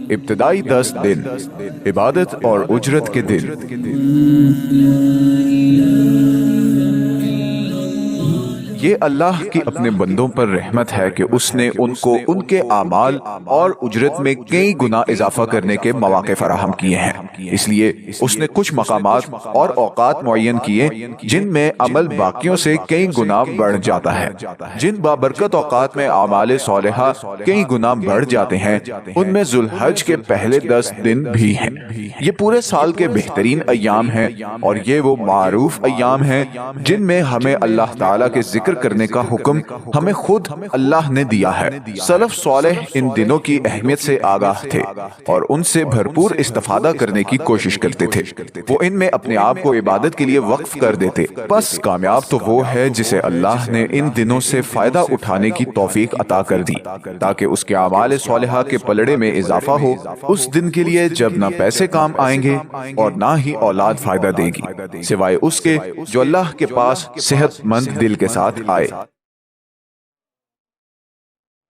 ابتدائی 10 دن عبادت اور اجرت کے دن۔ یہ اللہ کی اپنے بندوں پر رحمت ہے کہ اس نے ان کو ان کے اعمال اور اجرت میں کئی گنا اضافہ کرنے کے مواقع فراہم کیے ہیں۔ اس لیے اس نے کچھ مقامات اور اوقات معین کیے جن میں عمل باقیوں سے کئی گنا بڑھ جاتا ہے۔ جن بابرکت اوقات میں اعمال صالحہ کئی گنا بڑھ جاتے ہیں ان میں ذو الحج کے پہلے 10 دن بھی ہیں۔ یہ پورے سال کے بہترین ایام ہیں اور یہ وہ معروف ایام ہیں جن میں ہمیں اللہ تعالیٰ کے ذکر کرنے کا حکم ہمیں خود اللہ نے دیا ہے۔ سلف صالح ان دنوں کی اہمیت سے آگاہ تھے اور ان سے بھرپور استفادہ کرنے کی کوشش کرتے تھے۔ وہ ان میں اپنے آپ کو عبادت کے لیے وقف کر دیتے۔ بس کامیاب تو وہ ہے جسے اللہ نے ان دنوں سے فائدہ اٹھانے کی توفیق عطا کر دی تاکہ اس کے اعمال صالحہ کے پلڑے میں اضافہ ہو اس دن کے لیے جب نہ پیسے کام آئیں گے اور نہ ہی اولاد فائدہ دے گی، سوائے اس کے جو اللہ کے پاس صحت مند دل کے ساتھ آئے۔